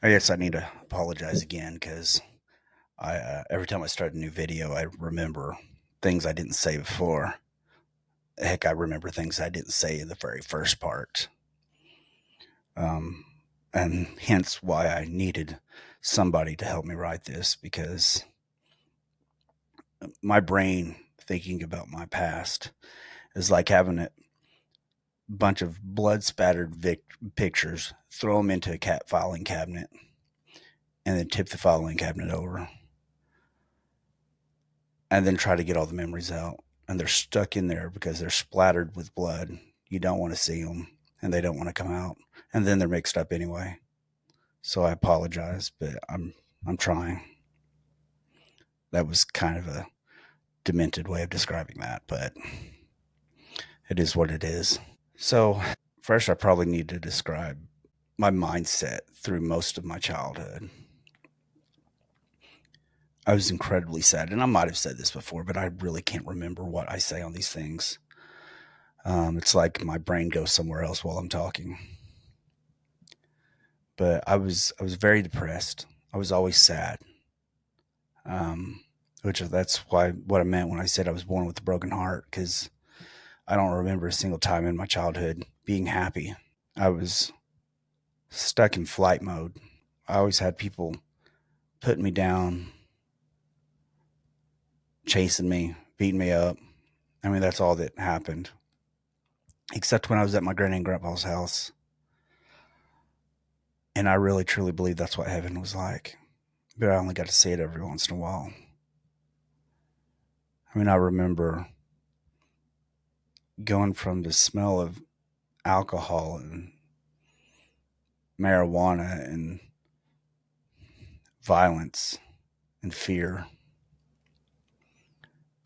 I guess I need to apologize again because every time I start a new video, I remember things I didn't say before. Heck, I remember things I didn't say in the very first part, um, and hence why I needed somebody to help me write this because my brain thinking about my past is like having a bunch of blood spattered pictures, throw them into a cat filing cabinet, and then tip the filing cabinet over and then try to get all the memories out. And they're stuck in there because they're splattered with blood. You don't want to see them and they don't want to come out. And then they're mixed up anyway. So I apologize, but I'm trying. That was kind of a demented way of describing that, but it is what it is. So first I probably need to describe my mindset through most of my childhood. I was incredibly sad, and I might have said this before, but I really can't remember what I say on these things. It's like my brain goes somewhere else while I'm talking. But I was very depressed. I was always sad, um, which that's why what I meant when I said I was born with a broken heart because I don't remember a single time in my childhood being happy. I was stuck in flight mode. I always had people putting me down, chasing me, beating me up. I mean, that's all that happened, except when I was at my granny and grandpa's house. And I really truly believe that's what heaven was like. But I only got to see it every once in a while. I mean, I remember going from the smell of alcohol and marijuana and violence and fear.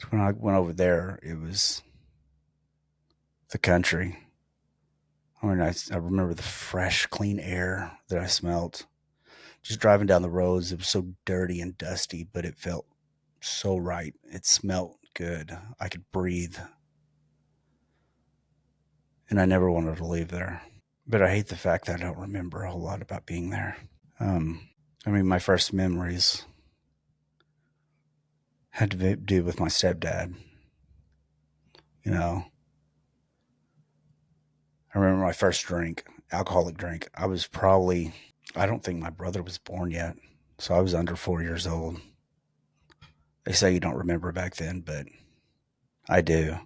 When I went over there, it was the country. I mean, I remember the fresh, clean air that I smelt. Just driving down the roads, it was so dirty and dusty, but it felt so right. It smelled good. I could breathe. And I never wanted to leave there. But I hate the fact that I don't remember a whole lot about being there. Um, I mean, my first memories had to do with my stepdad. You know, I remember my first drink, alcoholic drink. I was probably, I don't think my brother was born yet. So I was under 4 years old. They say you don't remember back then, but I do.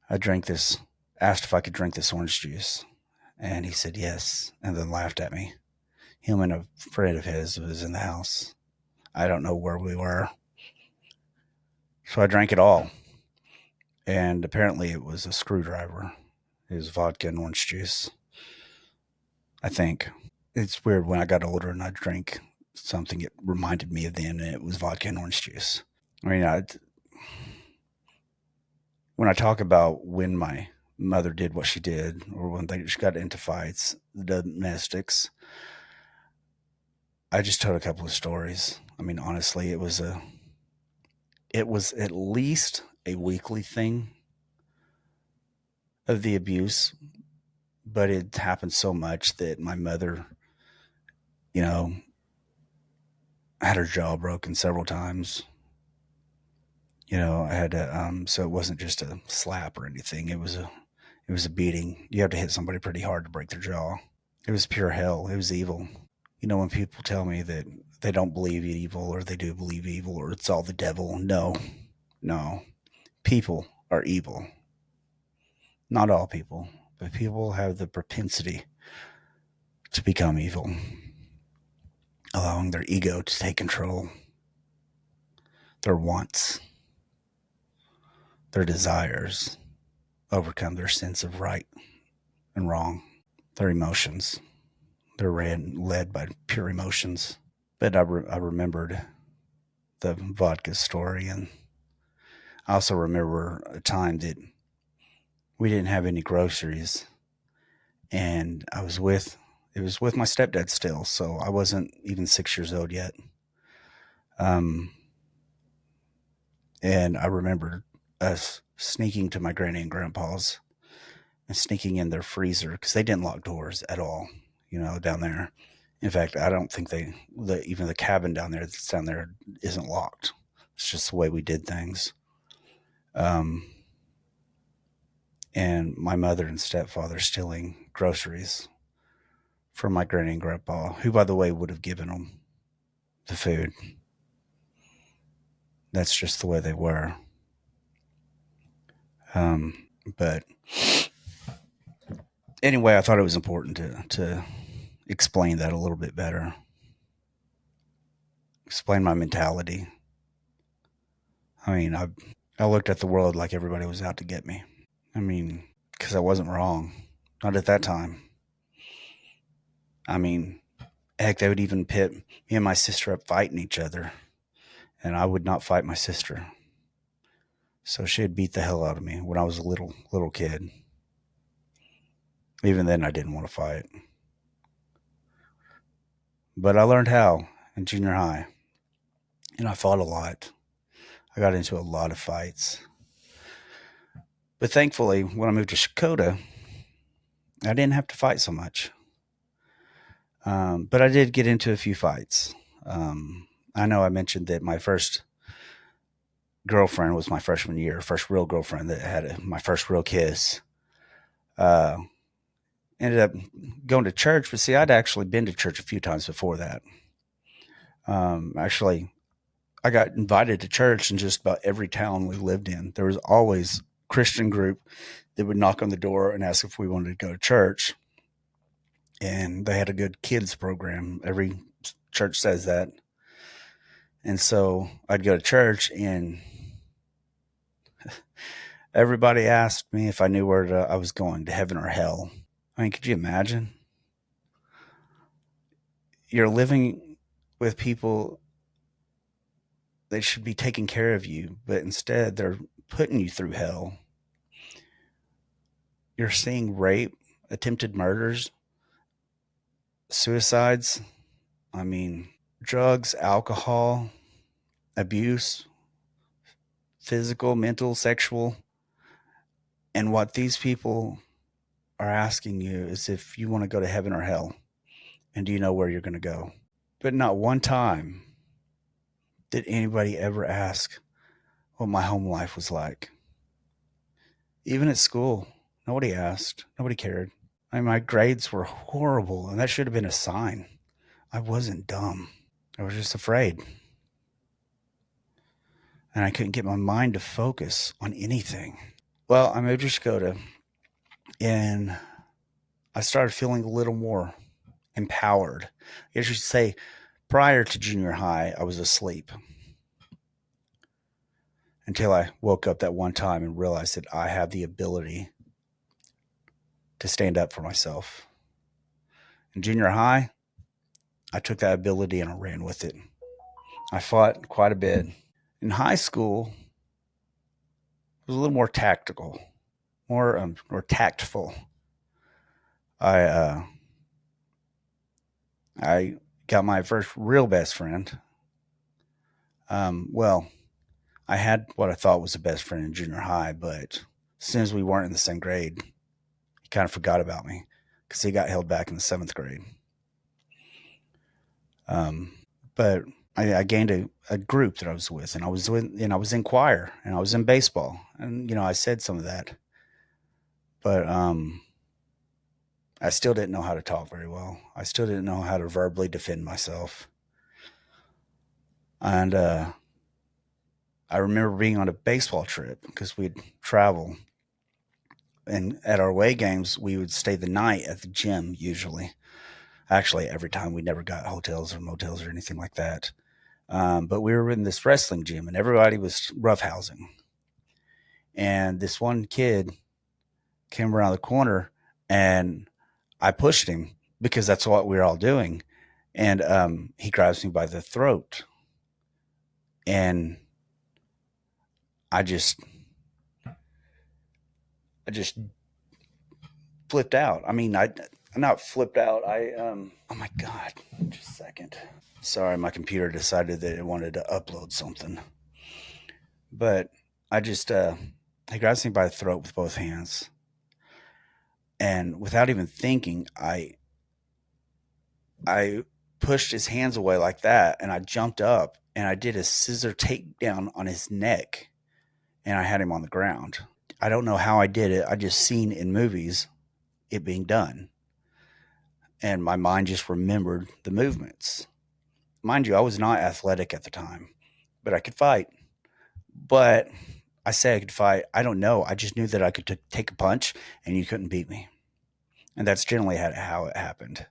I drank this, asked if I could drink this orange juice. And he said yes, and then laughed at me. Him and a friend of his was in the house. I don't know where we were. So I drank it all. And apparently it was a screwdriver. It was vodka and orange juice, I think. It's weird when I got older and I drank something it reminded me of then, and it was vodka and orange juice. I mean, when I talk about when my mother did what she did, or when she got into fights, the domestics, I just told a couple of stories. I mean, honestly, it was at least a weekly thing of the abuse, but it happened so much that my mother, you know, had her jaw broken several times. You know, I had to, so it wasn't just a slap or anything. It was a beating. You have to hit somebody pretty hard to break their jaw. It was pure hell. It was evil. You know, when people tell me that they don't believe evil or they do believe evil or it's all the devil, no, no. People are evil. Not all people, but people have the propensity to become evil, allowing their ego to take control, their wants, their desires, overcome their sense of right and wrong, their emotions. They're led by pure emotions. But I remembered the vodka story, and I also remember a time that we didn't have any groceries, and it was with my stepdad still, so I wasn't even 6 years old yet. Um, and I remember us sneaking to my granny and grandpa's and sneaking in their freezer because they didn't lock doors at all, you know, down there. In fact, I don't think even the cabin down there that's down there isn't locked. It's just the way we did things. Um, and my mother and stepfather stealing groceries from my granny and grandpa, who, by the way, would have given them the food. That's just the way they were. But anyway, I thought it was important to explain that a little bit better, explain my mentality. I mean, I looked at the world like everybody was out to get me. I mean, because I wasn't wrong, not at that time. I mean, heck, they would even pit me and my sister up fighting each other, and I would not fight my sister. So she'd beat the hell out of me when I was a little kid. Even then, I didn't want to fight, but I learned how in junior high, and I fought a lot. I got into a lot of fights, but thankfully, when I moved to Shakota, I didn't have to fight so much. But I did get into a few fights. I know I mentioned that my first girlfriend was my freshman year, first real girlfriend that had my first real kiss. Uh, Ended up going to church, but see, I'd actually been to church a few times before that. Actually, I got invited to church in just about every town we lived in. There was always a Christian group that would knock on the door and ask if we wanted to go to church. And they had a good kids program. Every church says that. And so I'd go to church, and everybody asked me if I knew where I was going, to heaven or hell. I mean, could you imagine? You're living with people that should be taking care of you, but instead they're putting you through hell. You're seeing rape, attempted murders, suicides. I mean, drugs, alcohol, abuse, physical, mental, sexual. And what these people are asking you is if you want to go to heaven or hell, and do you know where you're going to go? But not one time did anybody ever ask what my home life was like. Even at school, nobody asked, nobody cared. I mean, my grades were horrible, and that should have been a sign. I wasn't dumb. I was just afraid. And I couldn't get my mind to focus on anything. Well, I moved to Dakota, and I started feeling a little more empowered. I guess you should say, prior to junior high, I was asleep until I woke up that one time and realized that I have the ability to stand up for myself. In junior high, I took that ability and I ran with it. I fought quite a bit. In high school, it was a little more tactical, more tactful. I I got my first real best friend. Well, I had what I thought was a best friend in junior high, but as soon as we weren't in the same grade, he kind of forgot about me because he got held back in the seventh grade. But I gained a group that I was with, and I was in choir, and I was in baseball, and I said some of that, but I still didn't know how to talk very well. I still didn't know how to verbally defend myself, and I remember being on a baseball trip because we'd travel, and at our away games we would stay the night at the gym usually. Actually, every time we never got hotels or motels or anything like that. But we were in this wrestling gym, and everybody was roughhousing. And this one kid came around the corner, and I pushed him because that's what we were all doing. And he grabs me by the throat, and I just flipped out. I mean, I'm not flipped out. Oh my God, just a second. Sorry, my computer decided that it wanted to upload something. But I just, he grabs me by the throat with both hands. And without even thinking, I pushed his hands away like that, and I jumped up and I did a scissor takedown on his neck, and I had him on the ground. I don't know how I did it. I just seen in movies it being done, and my mind just remembered the movements. Mind you, I was not athletic at the time, but I could fight. But I say I could fight. I don't know. I just knew that I could take a punch and you couldn't beat me. And that's generally how it happened.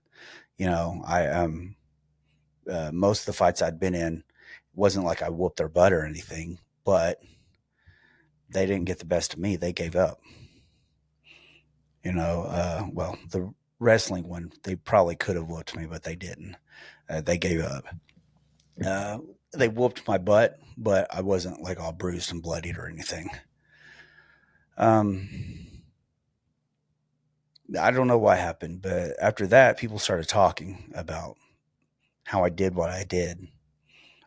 Most of the fights I'd been in wasn't like I whooped their butt or anything, but they didn't get the best of me. They gave up. Well, the wrestling one, they probably could have whooped me, but they didn't. They gave up. Uh, they whooped my butt, but I wasn't like all bruised and bloodied or anything. Um, I don't know what happened, but after that, people started talking about how I did what I did.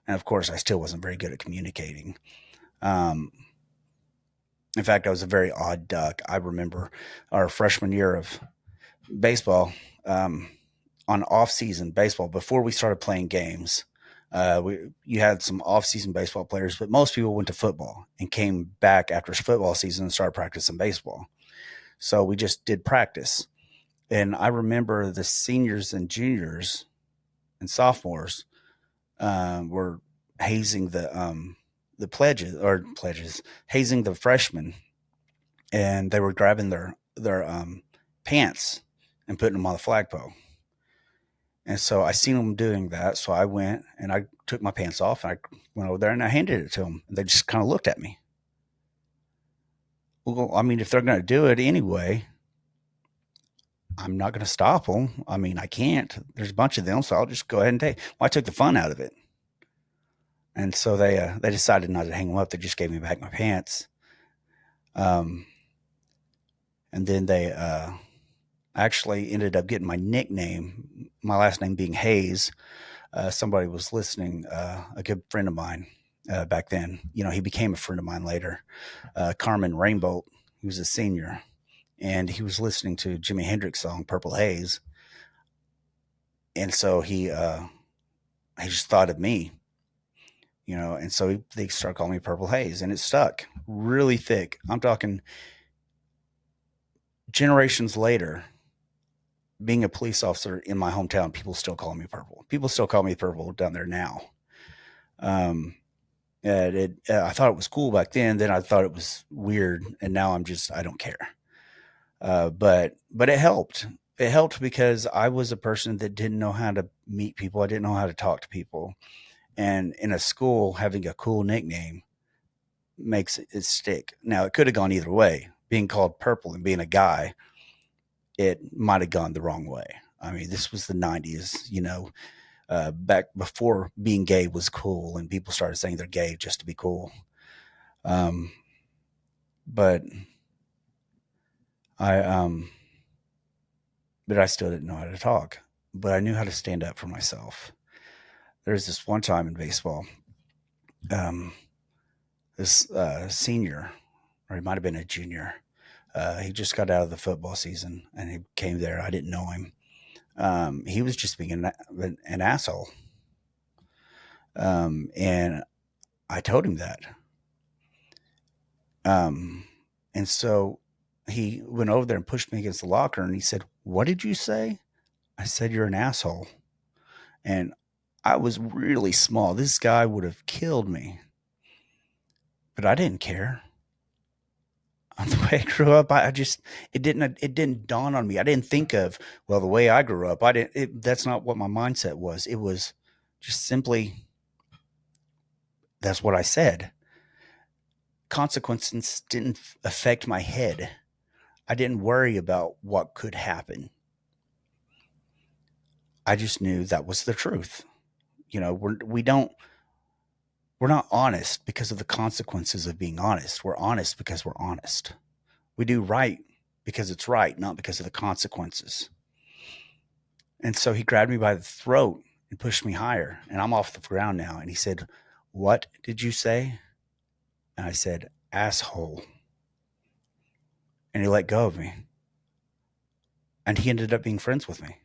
And of course, I still wasn't very good at communicating. Um, in fact, I was a very odd duck. I remember our freshman year of baseball, on off-season baseball, before we started playing games. You had some off-season baseball players, but most people went to football and came back after football season and started practicing baseball. So we just did practice. And I remember the seniors and juniors and sophomores were hazing the pledges, hazing the freshmen, and they were grabbing their pants and putting them on the flagpole. And so I seen them doing that. So I went and I took my pants off and I went over there and I handed it to them. And they just kind of looked at me. Well, I mean, if they're going to do it anyway, I'm not going to stop them. I mean, I can't. There's a bunch of them, so I'll just go ahead and take. Well, I took the fun out of it, and so they decided not to hang them up. They just gave me back my pants. Um, and then they actually ended up getting my nickname, my last name being Hayes. Somebody was listening, a good friend of mine back then. He became a friend of mine later. Carmen Rainbow. He was a senior, and he was listening to Jimi Hendrix song "Purple Haze," and so he just thought of me, and so they started calling me Purple Haze, and it stuck really thick. I'm talking generations later. Being a police officer in my hometown, people still call me Purple. People still call me Purple down there now. I thought it was cool back then. Then I thought it was weird, and now I don't care. But it helped. It helped because I was a person that didn't know how to meet people. I didn't know how to talk to people. And in a school, having a cool nickname makes it stick. Now, it could have gone either way. Being called Purple and being a guy, it might have gone the wrong way. I mean, this was the 90s, back before being gay was cool and people started saying they're gay just to be cool. But I still didn't know how to talk, but I knew how to stand up for myself. There's this one time in baseball, this senior, or he might have been a junior. He just got out of the football season and he came there. I didn't know him. He was just being an asshole. And I told him that. And so he went over there and pushed me against the locker and he said, "What did you say?" I said, "You're an asshole." And I was really small. This guy would have killed me, but I didn't care. The way I grew up, it didn't dawn on me. I didn't think of, well, the way I grew up, that's not what my mindset was. It was just simply, that's what I said. Consequences didn't affect my head. I didn't worry about what could happen. I just knew that was the truth. We're not honest because of the consequences of being honest. We're honest because we're honest. We do right because it's right, not because of the consequences. And so he grabbed me by the throat and pushed me higher, and I'm off the ground now. And he said, "What did you say?" And I said, "Asshole." And he let go of me. And he ended up being friends with me.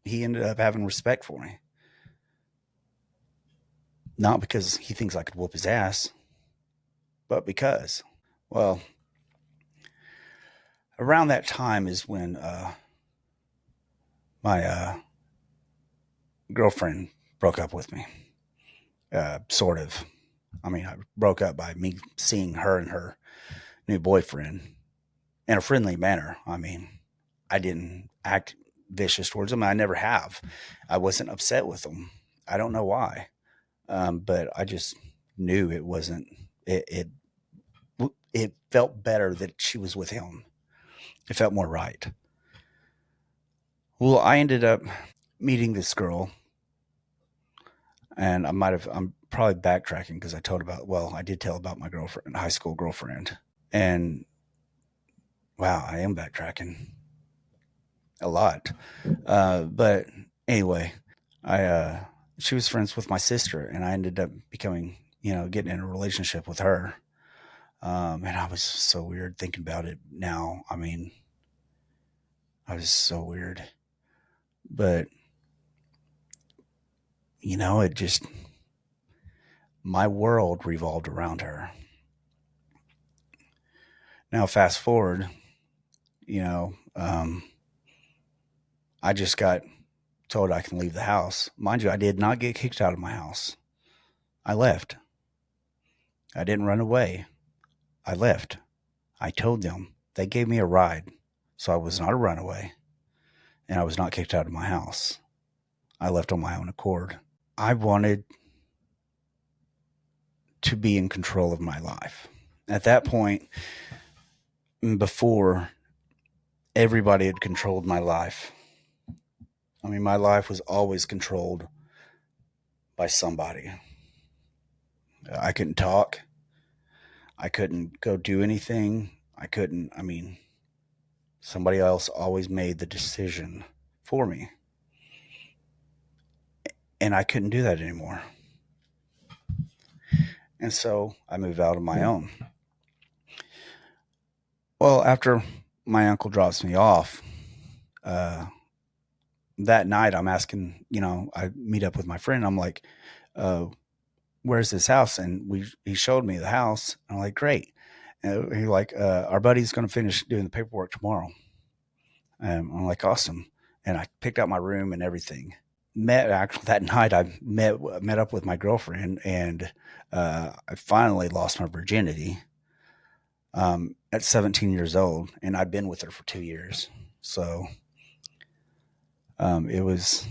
He ended up having respect for me. not because he thinks I could whoop his ass, but because, well, around that time is when my girlfriend broke up with me. Sort of. I mean, I broke up by me seeing her and her new boyfriend in a friendly manner. I mean, I didn't act vicious towards them. I never have. I wasn't upset with them. I don't know why, but I just knew it wasn't. It felt better that she was with him. It felt more right. Well, I ended up meeting this girl, and I'm probably backtracking because I did tell about my girlfriend, high school girlfriend, and wow, I am backtracking a lot. But anyway, I she was friends with my sister, and I ended up becoming, getting in a relationship with her. And I was so weird thinking about it now. I mean, I was so weird, but it just my world revolved around her. Now, fast forward, you know, um, I just got told I can leave the house. Mind you, I did not get kicked out of my house. I left. I didn't run away. I left. I told them. They gave me a ride. So I was not a runaway and I was not kicked out of my house. I left on my own accord. I wanted to be in control of my life. At that point, before everybody had controlled my life, I mean, my life was always controlled by somebody. I couldn't talk. I couldn't go do anything. I mean, somebody else always made the decision for me. And I couldn't do that anymore. And so I moved out on my own. Well, after my uncle drops me off, uh, that night I'm asking, I meet up with my friend. I'm like, uh, where's this house? And he showed me the house. I'm like, great. And he's like, our buddy's going to finish doing the paperwork tomorrow. And I'm like, awesome. And I picked out my room and everything. Met actually that night. I met up with my girlfriend, and I finally lost my virginity at 17 years old, and I'd been with her for 2 years. So it was,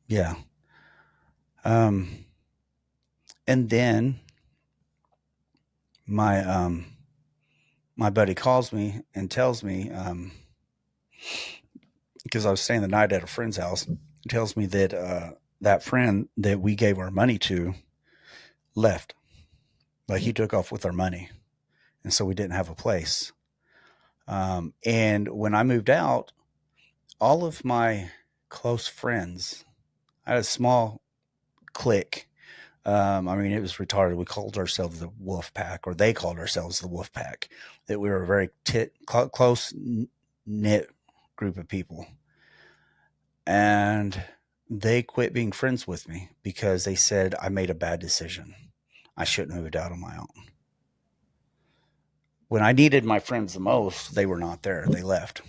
yeah. Um, and then my my buddy calls me and tells me, because I was staying the night at a friend's house, tells me that that friend that we gave our money to left. Like he took off with our money, and so we didn't have a place. And when I moved out, all of my close friends, I had a small clique. I mean, it was retarded. We called ourselves the Wolf Pack, or they called ourselves the Wolf Pack. That we were a very close knit group of people, and they quit being friends with me because they said I made a bad decision. I shouldn't have moved out on my own. When I needed my friends the most, they were not there. They left,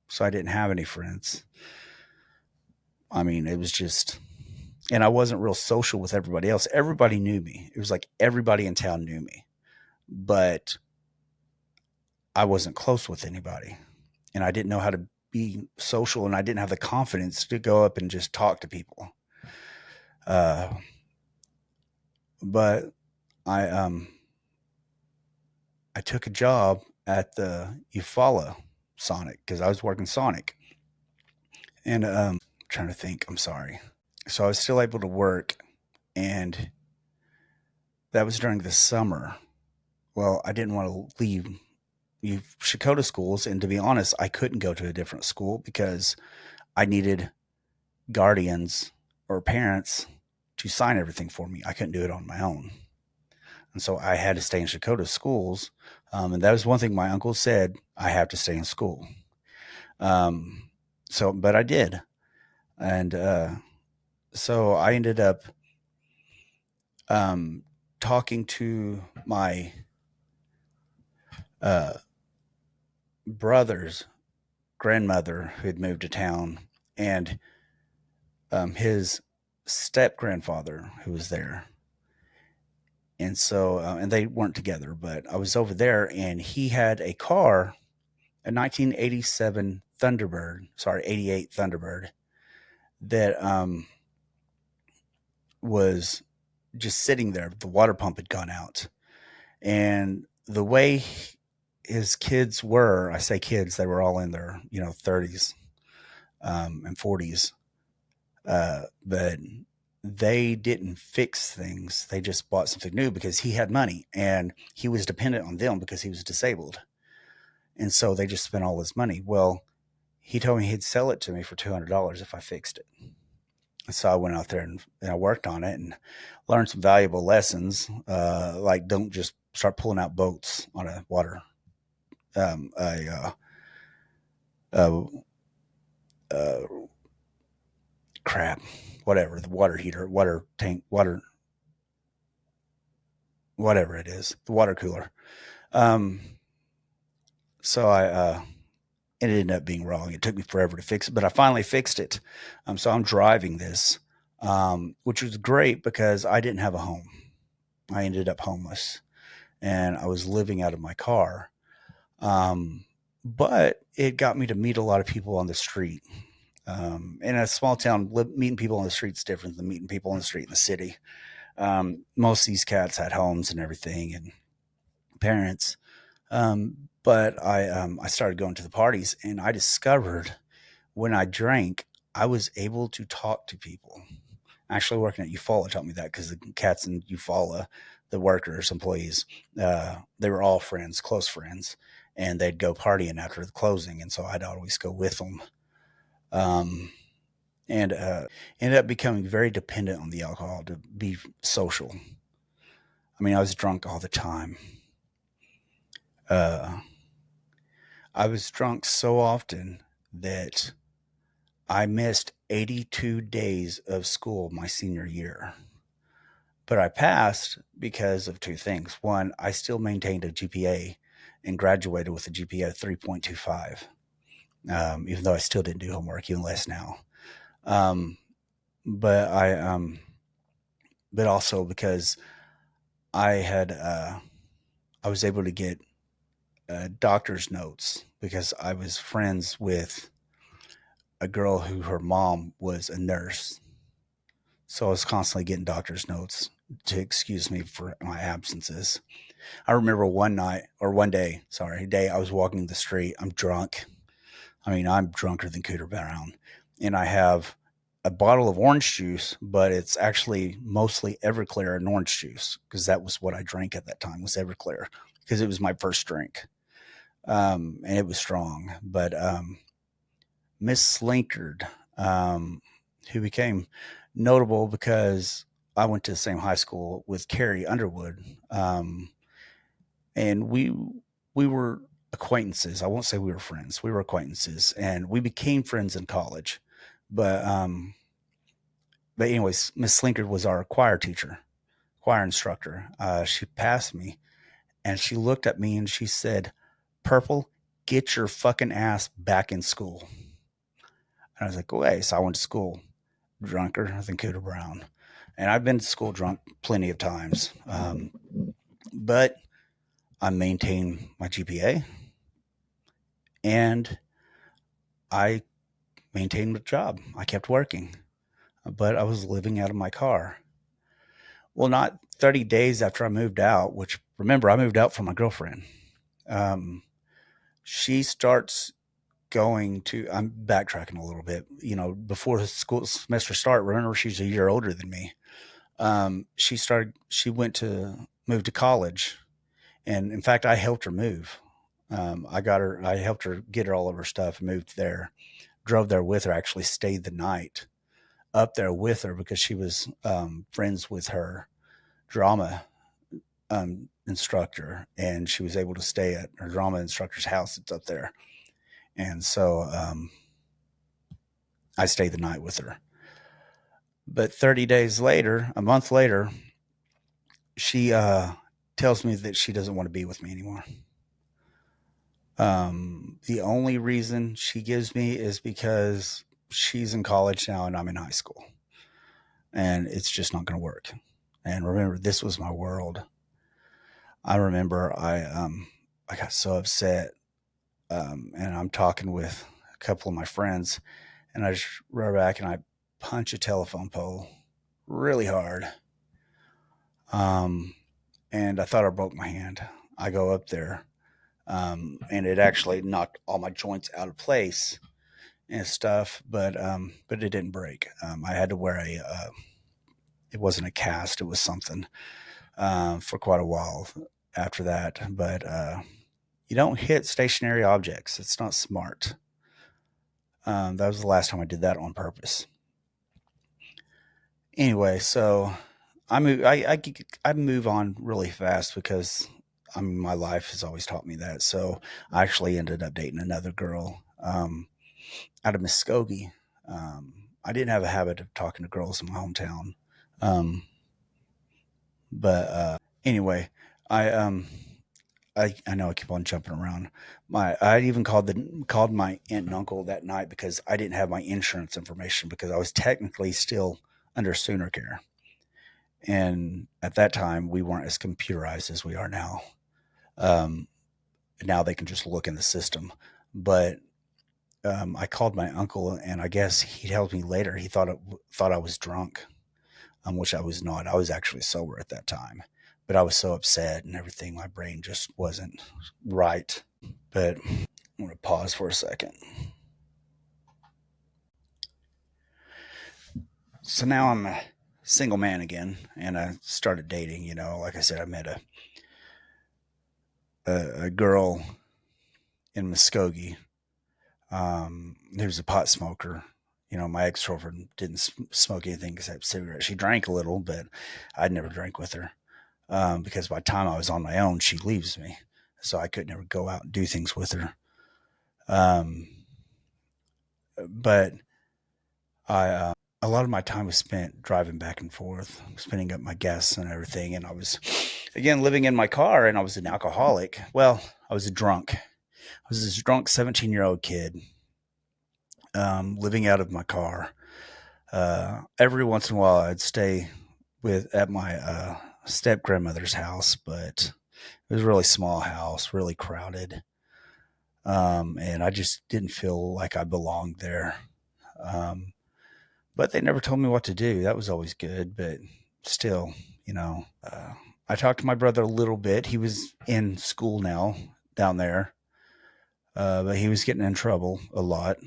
so I didn't have any friends. I mean, it was just, and I wasn't real social with everybody else. Everybody knew me. It was like everybody in town knew me, but I wasn't close with anybody, and I didn't know how to be social, and I didn't have the confidence to go up and just talk to people. Uh, but I I took a job at the Eufaula Sonic because I was working Sonic, and trying to think. I'm sorry. So I was still able to work, and that was during the summer. Well, I didn't want to leave Shakota schools, and to be honest, I couldn't go to a different school because I needed guardians or parents to sign everything for me. I couldn't do it on my own, and so I had to stay in Shakota schools. And that was one thing my uncle said: I have to stay in school. Um, but I did, and so I ended up um, talking to my uh, brother's grandmother who had moved to town, and his step grandfather who was there. And so, and they weren't together, but I was over there, and he had a car, a 1987 Thunderbird, sorry, 88 Thunderbird, that was just sitting there. The water pump had gone out. And the way his kids were, I say kids, they were all in their, 30s and 40s. But they didn't fix things. They just bought something new because he had money and he was dependent on them because he was disabled. And so they just spent all his money. Well, he told me he'd sell it to me for $200 if I fixed it. So I went out there and I worked on it and learned some valuable lessons. Like don't just start pulling out boats on a water, a uh, uh, crap, whatever, the water heater, water tank, water, whatever it is, the water cooler. Um, so it ended up being wrong. It took me forever to fix it, but I finally fixed it. So I'm driving this, which was great because I didn't have a home. I ended up homeless and I was living out of my car. Um, but it got me to meet a lot of people on the street. In a small town, meeting people on the street is different than meeting people on the street in the city. Most of these cats had homes and everything and parents. But I started going to the parties and I discovered when I drank, I was able to talk to people. Actually, working at Eufaula taught me that because the cats in Eufaula, the workers, employees, they were all friends, close friends, and they'd go partying after the closing, and so I'd always go with them. Um, and ended up becoming very dependent on the alcohol to be social. I mean, I was drunk all the time. Uh, I was drunk so often that I missed 82 days of school my senior year. But I passed because of two things. One, I still maintained a GPA and graduated with a GPA of 3.25, even though I still didn't do homework, even less now. Um, but but also because I had, I was able to get doctor's notes because I was friends with a girl who her mom was a nurse. So I was constantly getting doctor's notes to excuse me for my absences. I remember one night or one day, sorry, day I was walking the street. I'm drunk. I mean, I'm drunker than Cooter Brown. And I have a bottle of orange juice, but it's actually mostly Everclear and orange juice because that was what I drank at that time was Everclear because it was my first drink. And it was strong. But Miss Slinkard, um, who became notable because I went to the same high school with Carrie Underwood. And we were acquaintances. I won't say we were friends. We were acquaintances, and we became friends in college. But but anyways, Miss Slinkard was our choir teacher, choir instructor. She passed me, and she looked at me and she said, "Purple, get your fucking ass back in school." And I was like, "Okay." So I went to school drunker than Cooter Brown, and I've been to school drunk plenty of times. But I maintained my GPA and I maintained the job. I kept working, but I was living out of my car. Well, not 30 days after I moved out, which remember, I moved out from my girlfriend. Um, she starts going to, I'm backtracking a little bit, before the school semester start. Remember, she's a year older than me. She went to move to college. And in fact, I helped her move. I helped her get her all of her stuff and moved there, drove there with her, actually stayed the night up there with her because she was friends with her drama instructor, and she was able to stay at her drama instructor's house. It's up there, and so I stayed the night with her. But 30 days later, a month later, she tells me that she doesn't want to be with me anymore. The only reason she gives me is because she's in college now and I'm in high school, and it's just not going to work. And remember, this was my world. I remember I got so upset, and I'm talking with a couple of my friends, and I just run back and I punch a telephone pole really hard. Um, and I thought I broke my hand. I go up there, and it actually knocked all my joints out of place and stuff, but it didn't break. I had to wear it wasn't a cast, it was something for quite a while after that. But you don't hit stationary objects. It's not smart. That was the last time I did that on purpose. Anyway, so I move on really fast because my life has always taught me that. So I actually ended up dating another girl out of Muskogee. I didn't have a habit of talking to girls in my hometown, um, but anyway, I I know I keep on jumping around. I even called my aunt and uncle that night because I didn't have my insurance information because I was technically still under Sooner Care, and at that time we weren't as computerized as we are now. Um, Now they can just look in the system, but I called my uncle, and I guess he told me later he thought I was drunk, which I was not. I was actually sober at that time, but I was so upset and everything. My brain just wasn't right. But I'm going to pause for a second. So now I'm a single man again, and I started dating. Like I said, I met a girl in Muskogee who's a pot smoker. My ex girlfriend didn't smoke anything except cigarettes. She drank a little, but I'd never drank with her because by the time I was on my own, she leaves me. So I could never go out and do things with her. Um, but a lot of my time was spent driving back and forth, spending up my gas and everything. And I was, again, living in my car, and I was an alcoholic. Well, I was a drunk. I was this drunk 17-year-old kid living out of my car. Every once in a while, I'd stay at my step grandmother's house, but it was a really small house, really crowded. And I just didn't feel like I belonged there. Um, but they never told me what to do. That was always good, but still, you know. I talked to my brother a little bit. He was in school now down there, but he was getting in trouble a lot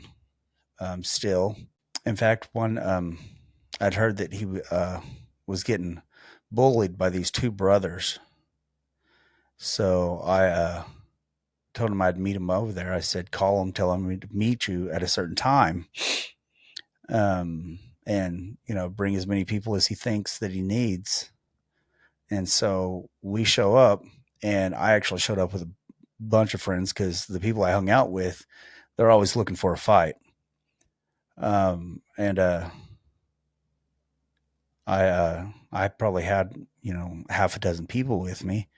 still. In fact, I'd heard that he was getting bullied by these two brothers. So I told him I'd meet him over there. I said, call him, tell him to meet you at a certain time. And, bring as many people as he thinks that he needs. And so we show up, and I actually showed up with a bunch of friends because the people I hung out with, they're always looking for a fight. And I probably had half a dozen people with me,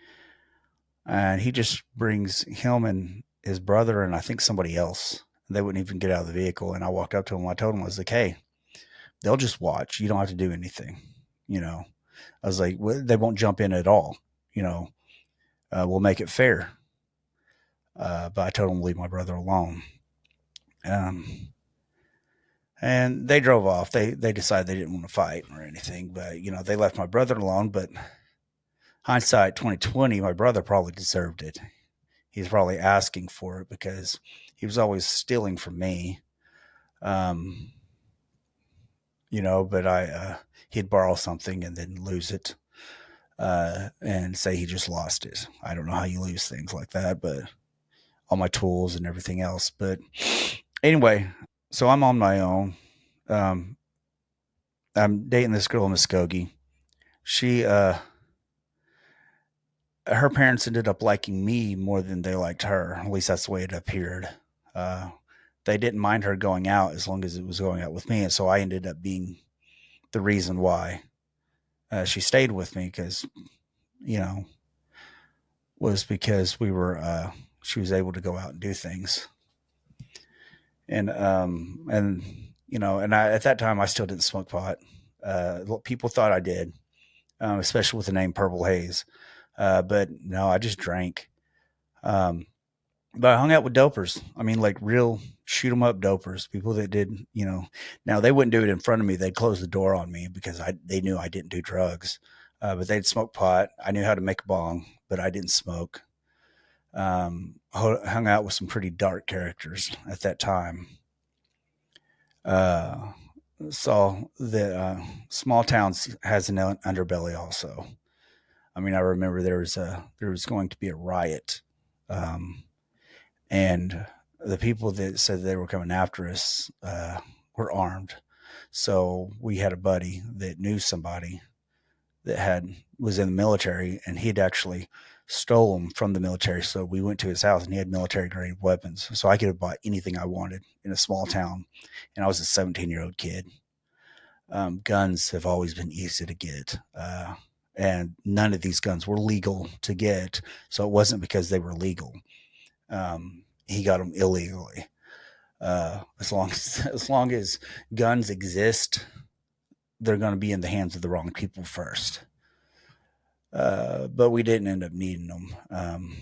and he just brings him and his brother and I think somebody else. They wouldn't even get out of the vehicle, and I walked up to him. I told him, I was like, "Hey, they'll just watch. You don't have to do anything." You know, I was like, well, "They won't jump in at all. You know, we'll make it fair." But I told him to leave my brother alone. Um, and they drove off. They decided they didn't want to fight or anything, but they left my brother alone. But hindsight 2020, my brother probably deserved it. He's probably asking for it because he was always stealing from me. Um, but he'd borrow something and then lose it, and say he just lost it. I don't know how you lose things like that, but all my tools and everything else. But anyway, so I'm on my own. Um, I'm dating this girl in Muskogee. She, her parents ended up liking me more than they liked her. At least that's the way it appeared. Uh, they didn't mind her going out as long as it was going out with me, and so I ended up being the reason why she stayed with me because you know, was because we were, she was able to go out and do things. And, and I, at that time, I still didn't smoke pot. People thought I did, especially with the name Purple Haze. But no, I just drank. Um, but I hung out with dopers. I mean, like real shoot 'em up dopers, people that did, now they wouldn't do it in front of me. They'd close the door on me because they knew I didn't do drugs. But they'd smoke pot. I knew how to make a bong, but I didn't smoke. Hung out with some pretty dark characters at that time. Uh, saw that small towns has an underbelly also. I mean, I remember there was going to be a riot, um, and the people that said they were coming after us were armed. So we had a buddy that knew somebody that had was in the military, and he'd actually stole them from the military. So we went to his house, and he had military grade weapons. So I could have bought anything I wanted in a small town, and I was a 17-year-old kid. Guns have always been easy to get. And none of these guns were legal to get. So it wasn't because they were legal. He got them illegally. As long as guns exist, they're going to be in the hands of the wrong people first. But we didn't end up needing them.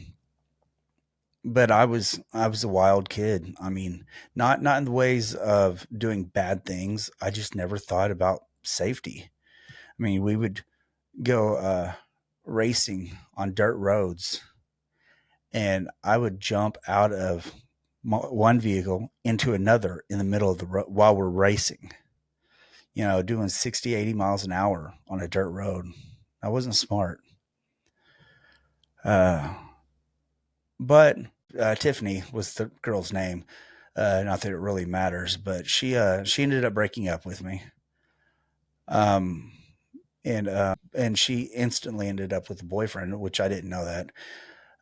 But I was a wild kid. I mean, not in the ways of doing bad things. I just never thought about safety. I mean, we would go racing on dirt roads, and I would jump out of one vehicle into another in the middle of the road while we're racing. Doing 60, 80 miles an hour on a dirt road. I wasn't smart. Uh, but Tiffany was the girl's name. Not that it really matters, but she ended up breaking up with me. Um, and she instantly ended up with a boyfriend, which I didn't know that.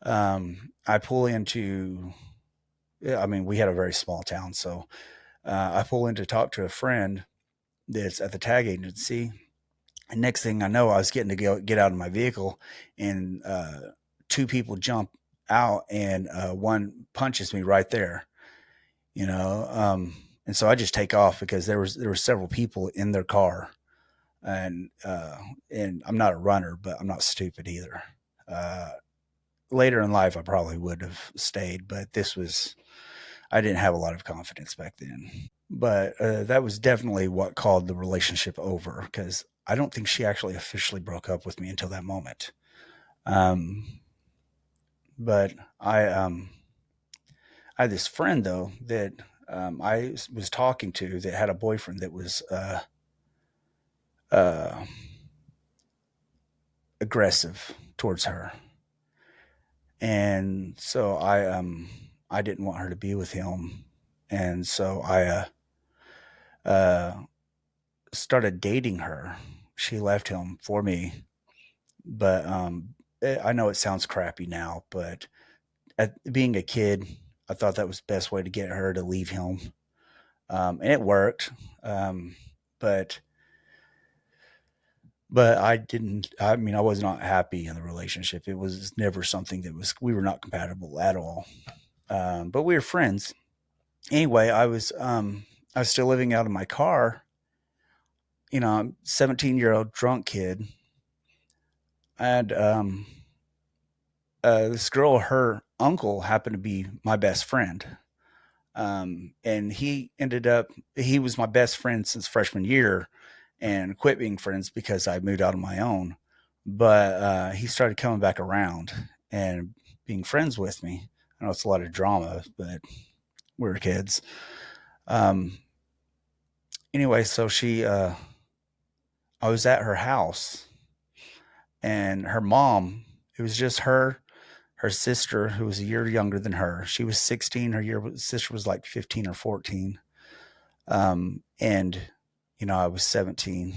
I pull into, yeah, I mean, we had a very small town, so I pull in to talk to a friend that's at the tag agency. And next thing I know, I was getting to get out of my vehicle, and two people jump out, and one punches me right there. You know, and so I just take off because there were several people in their car, and I'm not a runner, but I'm not stupid either. Uh, Later in life, I probably would have stayed, but I didn't have a lot of confidence back then. But that was definitely what called the relationship over, because I don't think she actually officially broke up with me until that moment. Um, but I had this friend though that I was talking to that had a boyfriend that was uh, aggressive towards her, and so I didn't want her to be with him, and so I uh, started dating her. She left him for me, but I know it sounds crappy now, but being a kid, I thought that was the best way to get her to leave him, and it worked. Um, but but I didn't. I mean, I was not happy in the relationship. It was never something that was. We were not compatible at all. But we were friends anyway. I was still living out of my car. I'm 17-year-old drunk kid, and this girl, her uncle happened to be my best friend. And he was my best friend since freshman year and quit being friends because I moved out on my own. But he started coming back around and being friends with me. I know it's a lot of drama, but we were kids. Um, anyway, so I was at her house, and her mom, it was just her sister, who was a year younger than her. She was 16. Her sister was like 15 or 14. And I was 17,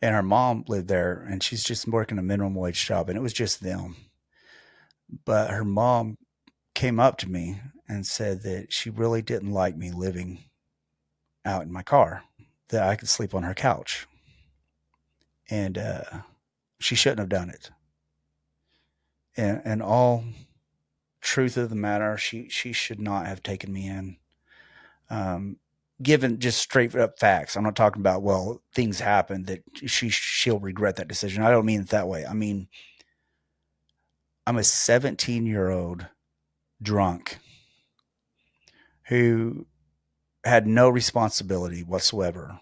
and her mom lived there, and she's just working a minimum wage job, and it was just them. But her mom came up to me and said that she really didn't like me living out in my car, that I could sleep on her couch. And she shouldn't have done it. And all truth of the matter, she should not have taken me in. Um, Given just straight up facts, I'm not talking about, well, things happen that she'll regret that decision. I don't mean it that way. I mean, I'm a 17-year-old drunk who had no responsibility whatsoever.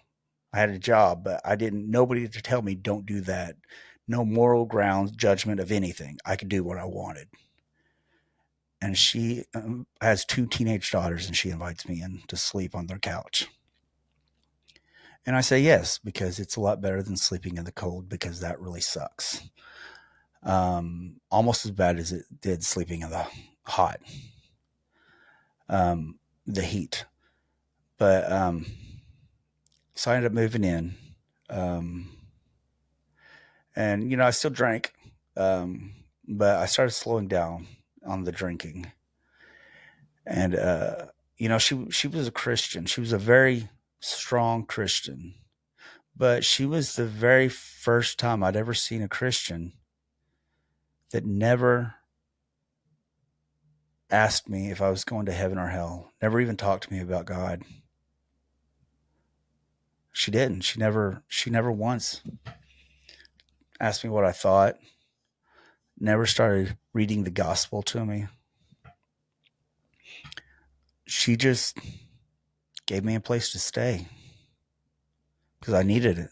I had a job, but I didn't, nobody to tell me don't do that. No moral grounds, judgment of anything. I could do what I wanted. And she has two teenage daughters, and she invites me in to sleep on their couch. And I say yes, because it's a lot better than sleeping in the cold, because that really sucks. Almost as bad as it did sleeping in the hot, the heat. But so I ended up moving in. Um, and, I still drank, but I started slowing down on the drinking. And, she was a Christian. She was a very strong Christian. But she was the very first time I'd ever seen a Christian that never asked me if I was going to heaven or hell, never even talked to me about God. She didn't. She never once asked me what I thought, never started reading the gospel to me. She just gave me a place to stay because I needed it.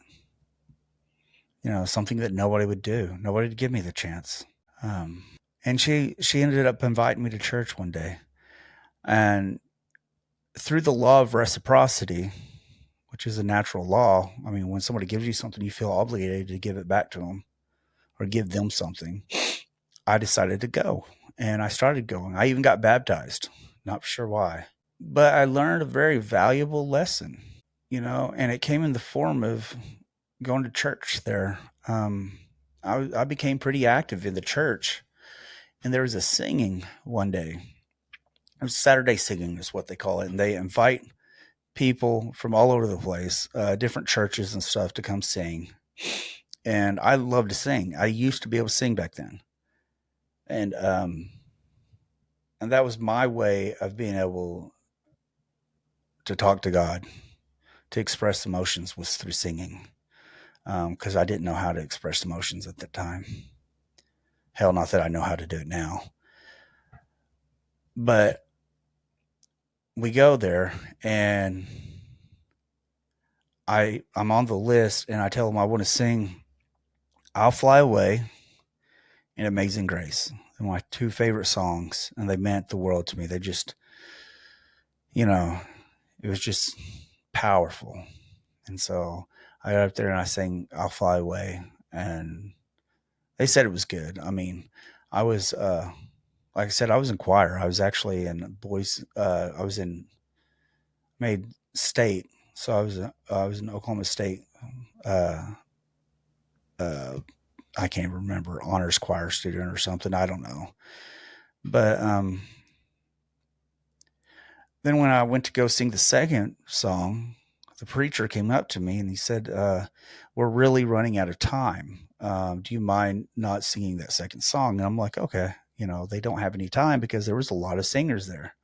Something that nobody would do. Nobody would give me the chance. Um, and she ended up inviting me to church one day. And through the law of reciprocity, which is a natural law, I mean, when somebody gives you something, you feel obligated to give it back to them or give them something. I decided to go, and I started going. I even got baptized. Not sure why. But I learned a very valuable lesson, and it came in the form of going to church there. I became pretty active in the church, and there was a singing one day. It was Saturday singing is what they call it, and they invite people from all over the place, different churches and stuff, to come sing. And I love to sing. I used to be able to sing back then, and that was my way of being able to talk to God, to express emotions, was through singing. Because I didn't know how to express emotions at the time. Hell, not that I know how to do it now. But we go there, and I'm on the list, and I tell them I want to sing "I'll Fly Away" and "Amazing Grace." They're my two favorite songs, and they meant the world to me. They just, it was just powerful. And so I got up there and I sang "I'll Fly Away," and they said it was good. I mean, I was, like I said, I was in choir. I was actually in boys. I was in made state, so I was in Oklahoma State. Uh, uh, I can't remember, honors choir student or something. I don't know. But then when I went to go sing the second song, the preacher came up to me and he said, "We're really running out of time. Do you mind not singing that second song?" And I'm like, "Okay." They don't have any time because there was a lot of singers there.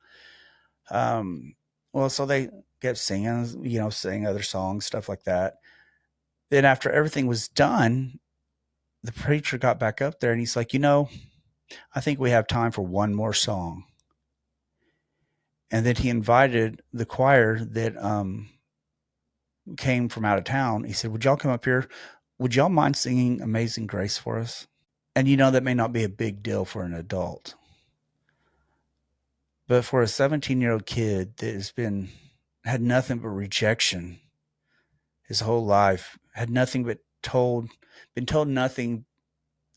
Well, so they kept singing, sing other songs, stuff like that. Then after everything was done, the preacher got back up there and he's like, "I think we have time for one more song." And then he invited the choir that came from out of town. He said, "Would y'all come up here? Would y'all mind singing Amazing Grace for us?" And that may not be a big deal for an adult, but for a 17-year-old kid that had nothing but rejection his whole life, had nothing but been told nothing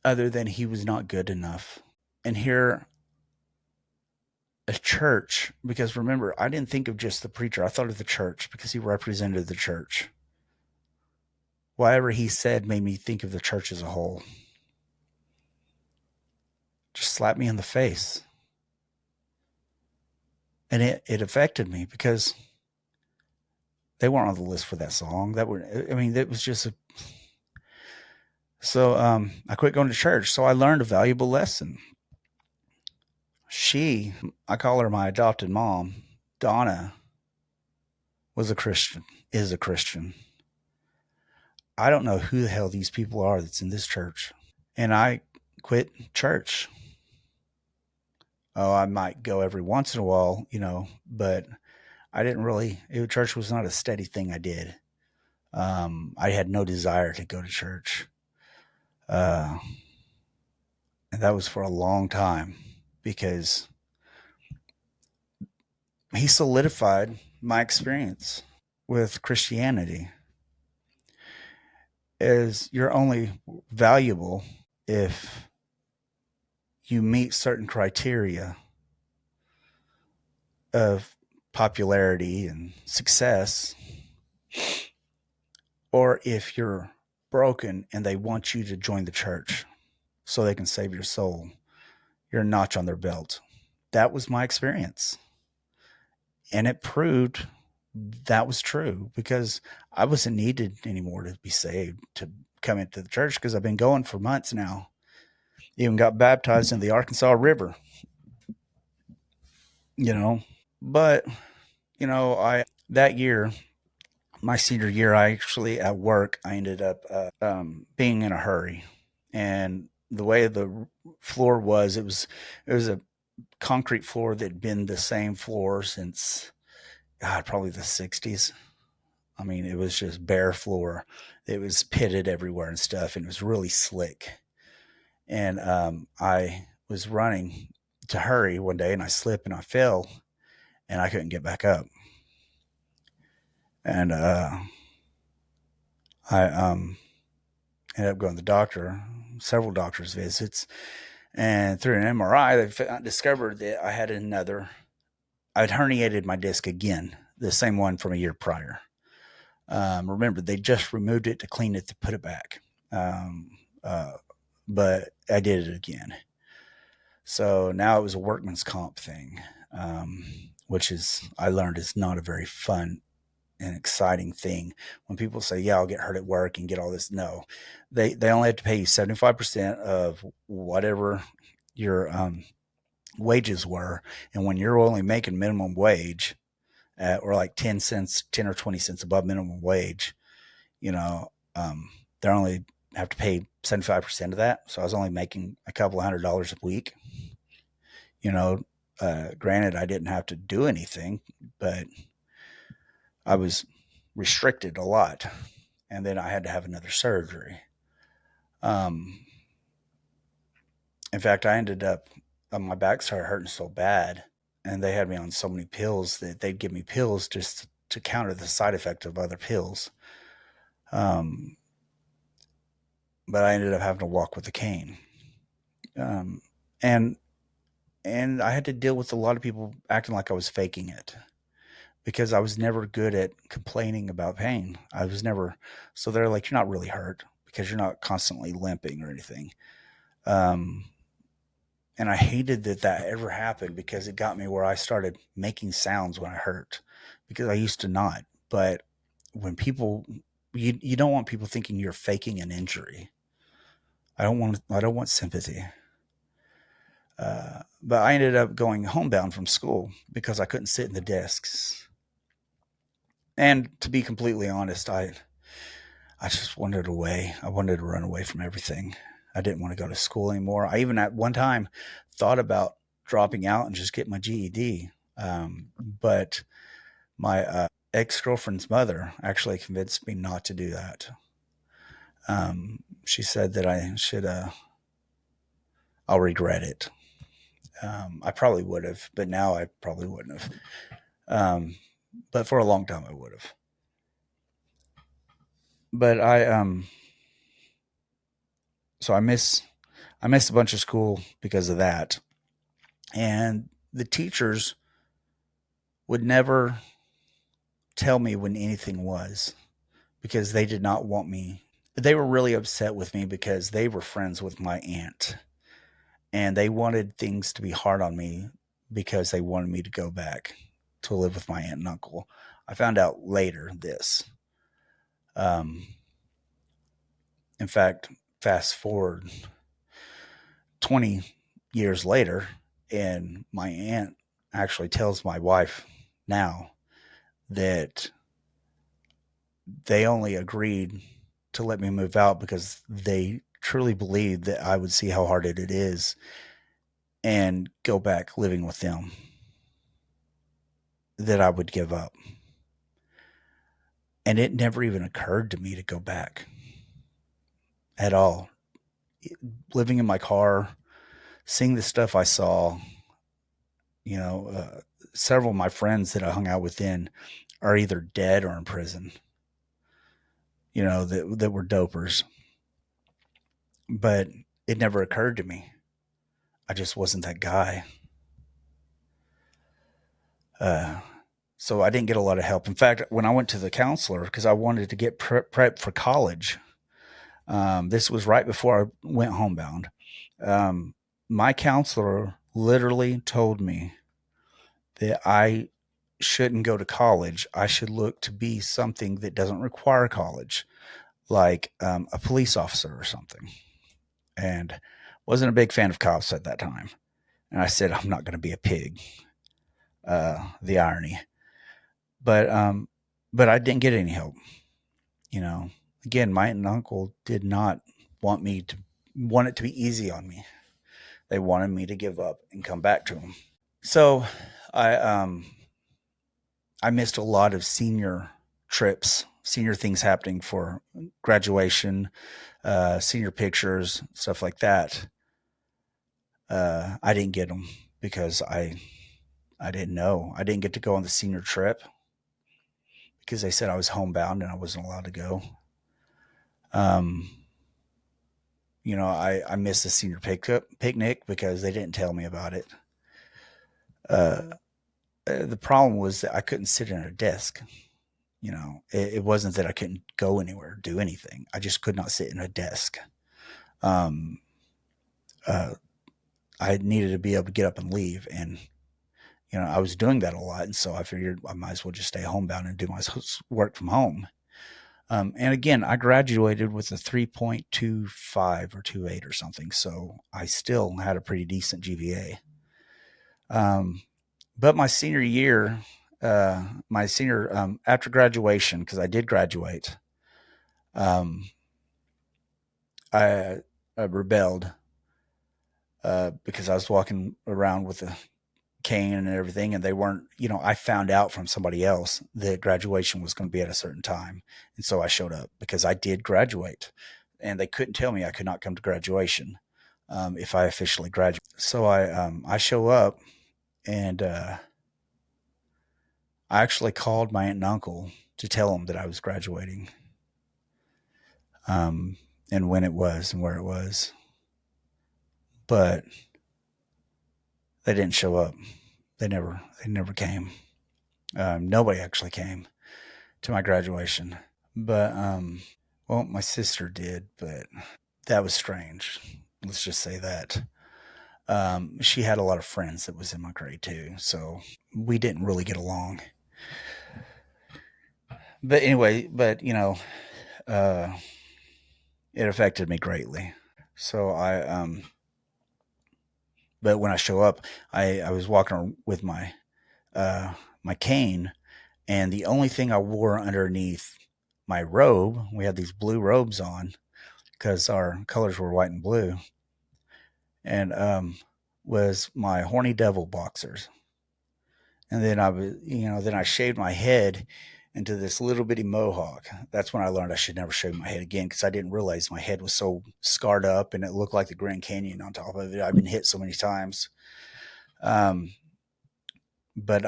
other than he was not good enough. And here, a church, because remember, I didn't think of just the preacher, I thought of the church because he represented the church. Whatever he said made me think of the church as a whole. Just slapped me in the face. And it affected me because they weren't on the list for that song. It was just So I quit going to church. So I learned a valuable lesson. I call her my adopted mom, Donna, was a Christian, is a Christian. I don't know who the hell these people are that's in this church. And I quit church. Oh, I might go every once in a while, but I didn't really, church was not a steady thing I did. I had no desire to go to church. Uh, and that was for a long time because he solidified my experience with Christianity as you're only valuable if you meet certain criteria of popularity and success, or if you're broken and they want you to join the church so they can save your soul. You're a notch on their belt. That was my experience. And it proved that was true because I wasn't needed anymore to be saved, to come into the church, because I've been going for months now. Even got baptized in the Arkansas River, you know. But, that year, my senior year, I actually at work, I ended up being in a hurry. And the way the floor was, it was a concrete floor that had been the same floor since, God, probably the 60s. I mean, it was just bare floor. It was pitted everywhere and stuff, and it was really slick. And I was running to hurry one day, and I slipped and I fell, and I couldn't get back up. And I ended up going to the doctor, several doctor's visits, and through an MRI, they discovered that I'd herniated my disc again, the same one from a year prior. Remember, they just removed it to clean it to put it back. Um, uh, but I did it again. So now it was a workman's comp thing, which I learned is not a very fun and exciting thing. When people say, yeah, I'll get hurt at work and get all this. No, they only have to pay you 75% of whatever your wages were. And when you're only making minimum wage, or like 10 cents, 10 or 20 cents above minimum wage, you know, they're only have to pay 75% of that. So I was only making a couple of $100 a week. You know, granted, I didn't have to do anything, but I was restricted a lot. And then I had to have another surgery. Um, in fact, I ended up, my back started hurting so bad, and they had me on so many pills that they'd give me pills just to counter the side effect of other pills. Um, but I ended up having to walk with a cane. Um, and and I had to deal with a lot of people acting like I was faking it because I was never good at complaining about pain. I was never, so they're like, you're not really hurt because you're not constantly limping or anything. Um, and I hated that ever happened because it got me where I started making sounds when I hurt because I used to not. But when people, you don't want people thinking you're faking an injury. I don't want sympathy. But I ended up going homebound from school because I couldn't sit in the desks. And to be completely honest, I just wanted away. I wanted to run away from everything. I didn't want to go to school anymore. I even at one time thought about dropping out and just getting my GED. But my ex girlfriend's mother actually convinced me not to do that. She said that I should, I'll regret it. I probably would have, but now I probably wouldn't have. But for a long time, I would have. But so I missed a bunch of school because of that, and the teachers would never tell me when anything was because they did not want me. They were really upset with me because they were friends with my aunt, and they wanted things to be hard on me because they wanted me to go back to live with my aunt and uncle. I found out later this. Um, in fact, fast forward 20 years later, and my aunt actually tells my wife now that they only agreed to let me move out because they truly believed that I would see how hard it is and go back living with them, that I would give up. And it never even occurred to me to go back at all. Living in my car, seeing the stuff I saw, you know, several of my friends that I hung out with then are either dead or in prison, you know, that were dopers. But it never occurred to me. I just wasn't that guy. Uh, so I didn't get a lot of help. In fact, when I went to the counselor, because I wanted to get prep for college, this was right before I went homebound. My counselor literally told me that I shouldn't go to college. I should look to be something that doesn't require college, like a police officer or something. And wasn't a big fan of cops at that time. And I said, I'm not going to be a pig. The irony, but but I didn't get any help. You know, again, my aunt and uncle did not want me to want it to be easy on me. They wanted me to give up and come back to them. So I um I missed a lot of senior trips, senior things happening for graduation, senior pictures, stuff like that. I didn't get them because I didn't know. I didn't get to go on the senior trip because they said I was homebound and I wasn't allowed to go. Um, I missed the senior picnic because they didn't tell me about it. Uh, the problem was that I couldn't sit in a desk. It wasn't that I couldn't go anywhere, do anything. I just could not sit in a desk. Um, uh, I needed to be able to get up and leave, and I was doing that a lot, and so I figured I might as well just stay homebound and do my work from home. And again, I graduated with a 3.25 or 28 or something, so I still had a pretty decent GPA. Um, but my senior after graduation, because I did graduate, um, I, I rebelled because I was walking around with a cane and everything, and they weren't. I found out from somebody else that graduation was going to be at a certain time, and so I showed up because I did graduate, and they couldn't tell me I could not come to graduation if I officially graduated. So I show up, and I actually called my aunt and uncle to tell them that I was graduating, um, and when it was and where it was, but they didn't show up. They never came. Nobody actually came to my graduation. But well, my sister did, but that was strange. Let's just say that. She had a lot of friends that was in my grade too, so we didn't really get along. But anyway, uh, it affected me greatly. So but when I show up, I was walking with uh, my cane, and the only thing I wore underneath my robe, we had these blue robes on because our colors were white and blue, and was my horny devil boxers. And then then I shaved my head into this little bitty mohawk. That's when I learned I should never shave my head again because I didn't realize my head was so scarred up and it looked like the Grand Canyon on top of it. I've been hit so many times. Um, but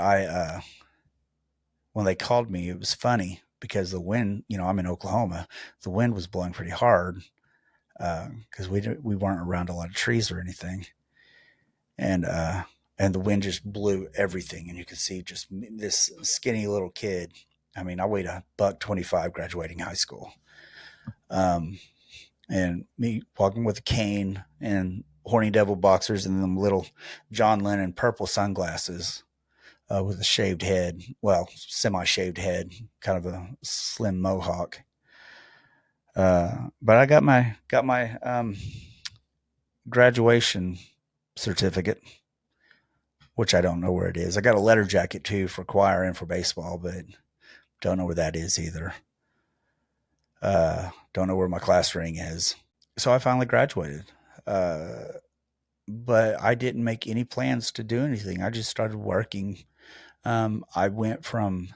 when they called me, it was funny because the wind, I'm in Oklahoma, the wind was blowing pretty hard because we weren't around a lot of trees or anything, and and the wind just blew everything, and you could see just this skinny little kid. I mean, I weighed a buck 25 graduating high school, um, and me walking with a cane and horny devil boxers and them little John Lennon purple sunglasses with a shaved head, well, semi-shaved head, kind of a slim mohawk. But I got my graduation certificate, which I don't know where it is. I got a letter jacket too for choir and for baseball, but don't know where that is either. Don't know where my class ring is. So I finally graduated. Uh, but I didn't make any plans to do anything. I just started working. I went from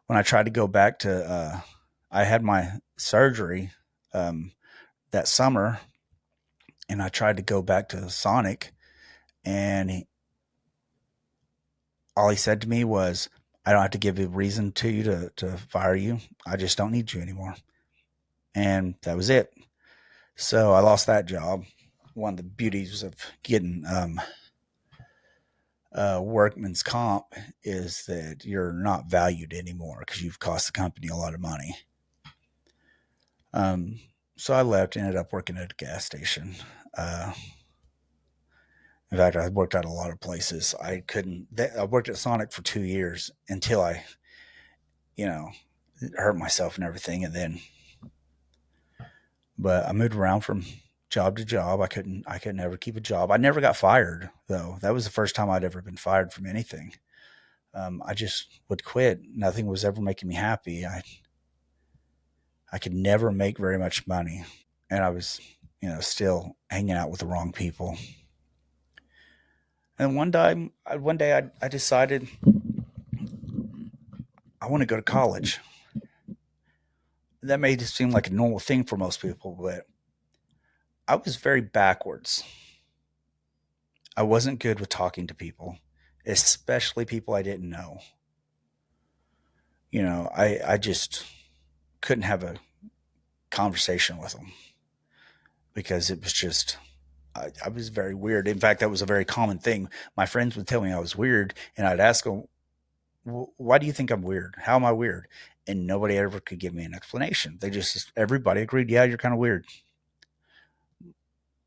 when I tried to go back to, I had my surgery um, that summer, and I tried to go back to Sonic, and all he said to me was, "I don't have to give a reason to you to fire you. I just don't need you anymore." And that was it. So I lost that job. One of the beauties of getting workman's comp is that you're not valued anymore because you've cost the company a lot of money. Um, so I left, ended up working at a gas station. Uh, in fact, I worked at a lot of places. I couldn't. I worked at Sonic for 2 years until I, you know, hurt myself and everything, and then. But I moved around from job to job. I could never keep a job. I never got fired though. That was the first time I'd ever been fired from anything. I just would quit. Nothing was ever making me happy. I could never make very much money, and I was, still hanging out with the wrong people. And one day, I decided I want to go to college. That made it seem like a normal thing for most people, but I was very backwards. I wasn't good with talking to people, especially people I didn't know. I just couldn't have a conversation with them because it was just I was very weird. In fact, that was a very common thing. My friends would tell me I was weird, and I'd ask them, "Why do you think I'm weird? How am I weird?" And nobody ever could give me an explanation. Everybody agreed, "Yeah, you're kind of weird,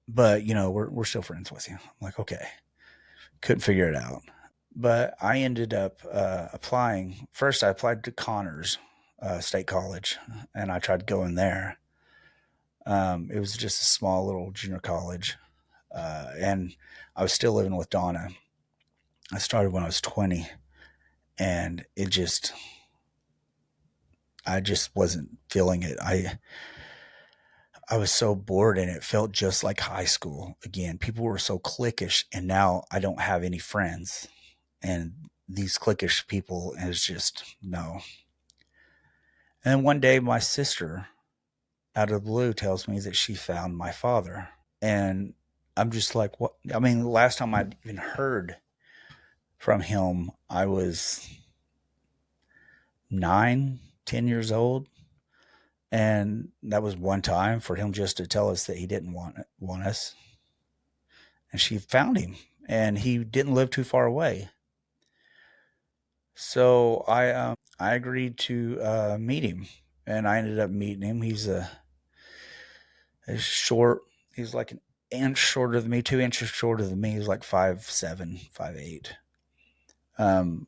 but we're still friends with you." I'm like, okay, couldn't figure it out. But I ended up applying. First, I applied to Connors State College, and I tried going there. It was just a small little junior college, and I was still living with Donna. I started when I was 20, and I just wasn't feeling it. I was so bored, and it felt just like high school again. People were so cliquish, and now I don't have any friends, and these cliquish people is just no. And then one day, my sister, out of the blue, tells me that she found my father, and I'm just like, what? I mean, the last time I'd even heard from him, I was 9, 10 years old. And that was one time for him just to tell us that he didn't want us. And she found him, and he didn't live too far away. So I agreed to meet him, and I ended up meeting him. A short. He's like an inch shorter than me, 2 inches shorter than me. He's like 5'7", 5'8". Um,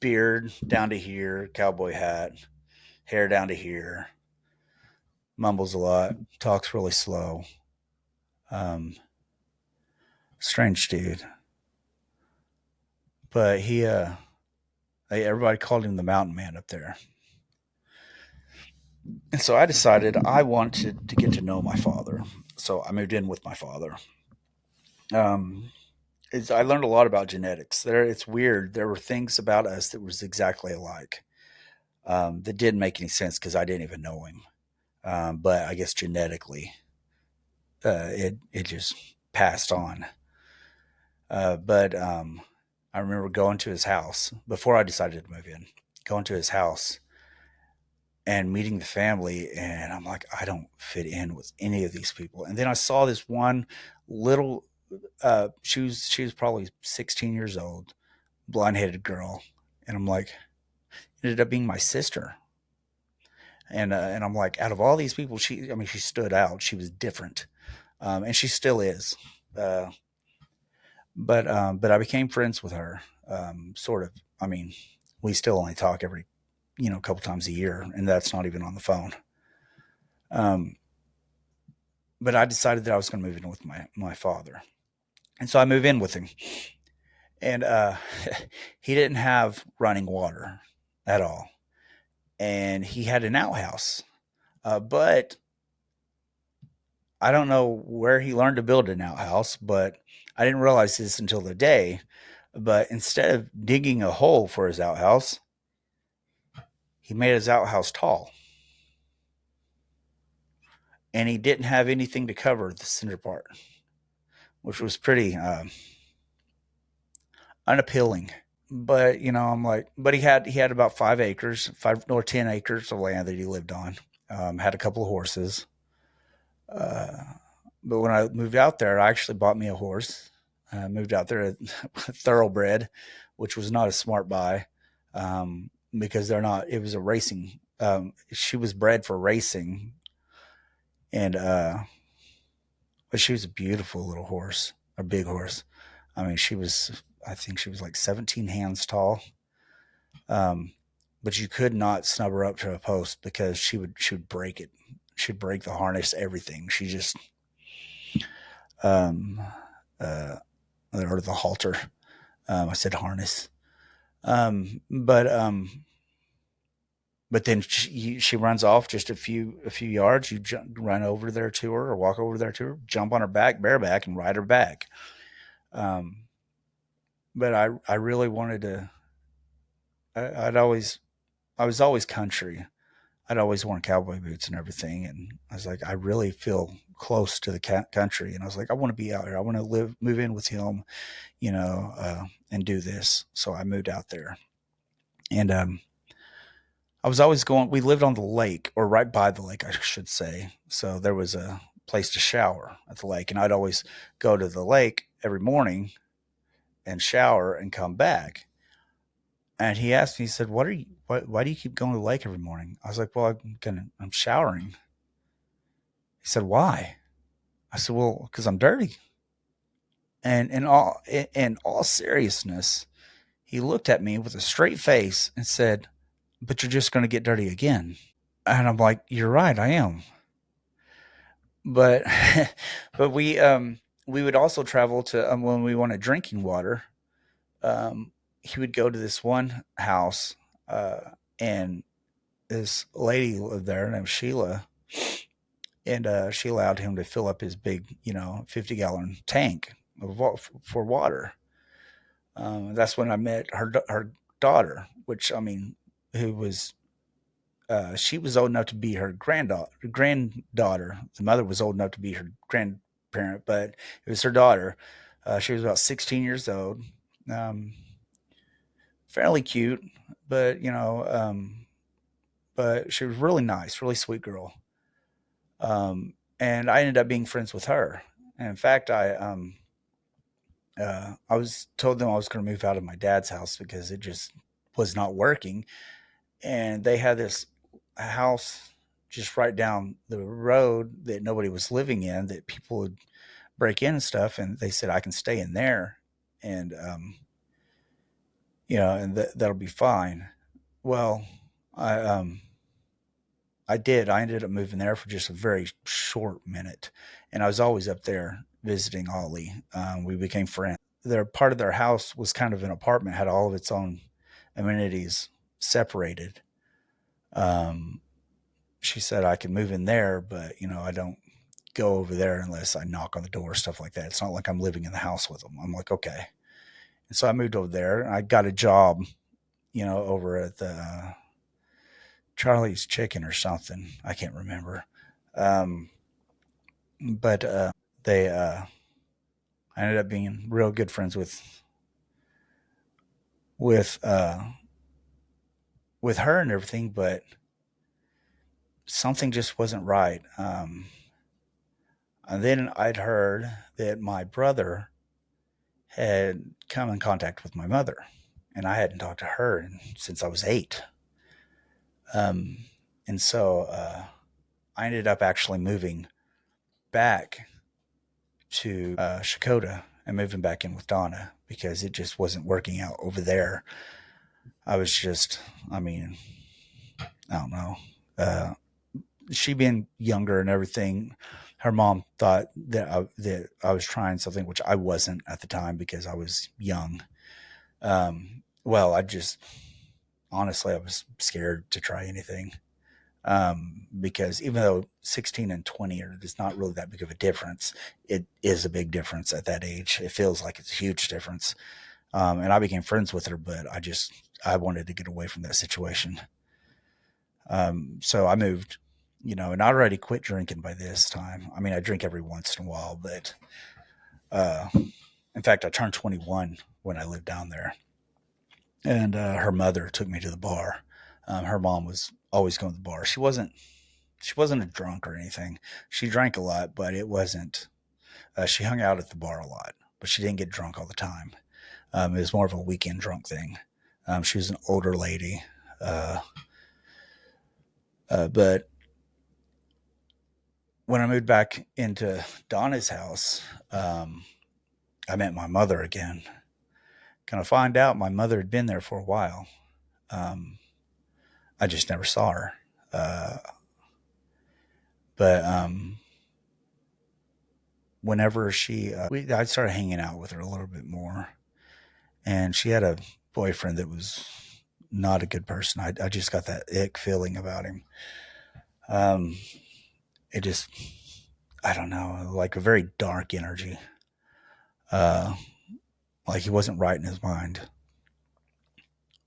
Beard down to here, cowboy hat, hair down to here. Mumbles a lot, talks really slow. Um, Strange dude, but everybody called him the Mountain Man up there. And so I decided I wanted to get to know my father. So I moved in with my father. Um, I learned a lot about genetics. It's weird. There were things about us that was exactly alike, that didn't make any sense because I didn't even know him. But I guess genetically, it just passed on. But I remember going to his house before I decided to move in. Going to his house and meeting the family, and I'm like, I don't fit in with any of these people. And then I saw this one little, she was probably 16 years old, blonde headed girl, and I'm like, ended up being my sister. And I'm like, out of all these people, she stood out. She was different, and she still is. Uh, but I became friends with her, sort of. I mean, we still only talk every couple times a year, and that's not even on the phone. Um, but I decided that I was going to move in with my father, and so I move in with him, and he didn't have running water at all, and he had an outhouse, but I don't know where he learned to build an outhouse, but I didn't realize this until the day. But instead of digging a hole for his outhouse, he made his outhouse tall, and he didn't have anything to cover the center part, which was pretty unappealing. But I'm like, but he had about 5 acres, 5 or 10 acres of land that he lived on. Had a couple of horses. Uh, but when I moved out there, I actually bought me a horse. Moved out there, a thoroughbred, which was not a smart buy, because they're not. It was a racing. She was bred for racing, and but she was a beautiful little horse, a big horse. I mean, she was. I think she was like 17 hands tall. Um, but you could not snub her up to a post because she would break it. She'd break the harness, everything. She just um, uh, or the halter. I said harness. Um, but um, but then she runs off just a few yards. You run over there to her or walk over there to her, jump on her back, bareback, and ride her back. Um, but I really wanted to. I was always country. I'd always worn cowboy boots and everything, and I was like, I really feel close to the country, and I was like, I want to be out here. I want to move in with him, and do this. So I moved out there, and I was always going. We lived on the lake, or right by the lake, I should say. So there was a place to shower at the lake, and I'd always go to the lake every morning and shower and come back. And he asked me, he said, "What are you? Why do you keep going to the lake every morning?" I was like, "Well, I'm showering." He said, "Why?" I said, "Well, because I'm dirty." And in all seriousness, he looked at me with a straight face and said, "But you're just going to get dirty again." And I'm like, "You're right, I am." But but we would also travel to, when we wanted drinking water. Um, he would go to this one house, and this lady lived there named Sheila, and she allowed him to fill up his big, 50-gallon tank for water. That's when I met her daughter, which, I mean, who was she was old enough to be her granddaughter. The mother was old enough to be her grandparent, but it was her daughter. She was about 16 years old, um, fairly cute, but but she was really nice, really sweet girl. And I ended up being friends with her. And in fact, I was told them I was going to move out of my dad's house because it just was not working, and they had this house just right down the road that nobody was living in, that people would break in and stuff, and they said I can stay in there, and and that'll be fine. Well, I I did. I ended up moving there for just a very short minute, and I was always up there visiting Ollie. We became friends. Their part of their house was kind of an apartment, had all of its own amenities separated. Um, she said I could move in there, but I don't go over there unless I knock on the door, stuff like that. It's not like I'm living in the house with them. I'm like, okay. And so I moved over there, and I got a job, over at the Charlie's Chicken or something. I can't remember. Um, but they, I ended up being real good friends with uh, with her and everything, but something just wasn't right. And then I'd heard that my brother had come in contact with my mother, and I hadn't talked to her since I was 8. Um, and so I ended up actually moving back to Shakota and moving back in with Donna because it just wasn't working out over there. I was just, I mean, I don't know. she being younger and everything, her mom thought that I was trying something, which I wasn't at the time because I was young. Well, I just honestly I was scared to try anything, because even though 16 and 20 are is not really that big of a difference, it is a big difference at that age. It feels like it's a huge difference. And I became friends with her, but I wanted to get away from that situation. So I moved, and I already quit drinking by this time. I mean, I drink every once in a while, but uh, in fact, I turned 21 when I lived down there, and her mother took me to the bar. Her mom was always going to the bar. She wasn't a drunk or anything. She drank a lot, but it wasn't. She hung out at the bar a lot, but she didn't get drunk all the time. It was more of a weekend drunk thing. She was an older lady, uh, but when I moved back into Donna's house, I met my mother again. Kind of find out my mother had been there for a while. Um, I just never saw her. Uh, but whenever I started hanging out with her a little bit more, and she had a boyfriend that was not a good person. I just got that ick feeling about him. Um, it just, I don't know, like a very dark energy. Uh, like he wasn't right in his mind.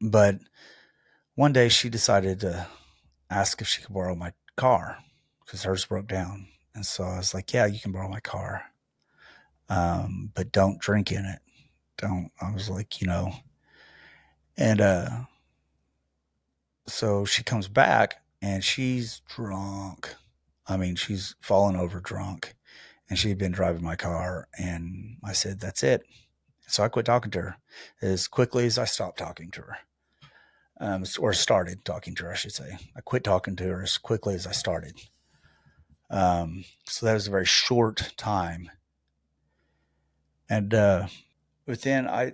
But one day she decided to ask if she could borrow my car because hers broke down. And so I was like, yeah, you can borrow my car. But don't drink in it. Don't. I was like, and so she comes back and she's drunk. I mean, she's fallen over drunk and she'd been driving my car. And I said, that's it. So I quit talking to her as quickly as I stopped talking to her, or started talking to her, I should say. I quit talking to her as quickly as I started. So that was a very short time. And within, I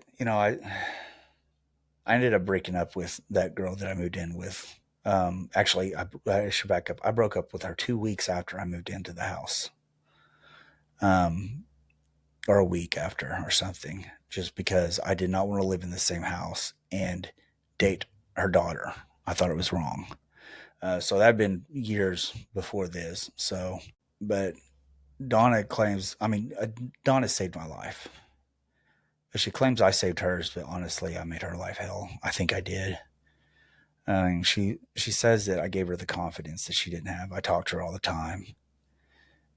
ended up breaking up with that girl that I moved in with. Actually, I should back up. I broke up with her 2 weeks after I moved into the house, um, or a week after, or something, just because I did not want to live in the same house and date her daughter. I thought it was wrong. So that had been years before this. So, but Donna claims, I mean, Donna saved my life. She claims I saved hers, but honestly, I made her life hell. I think I did. She says that I gave her the confidence that she didn't have. I talked to her all the time.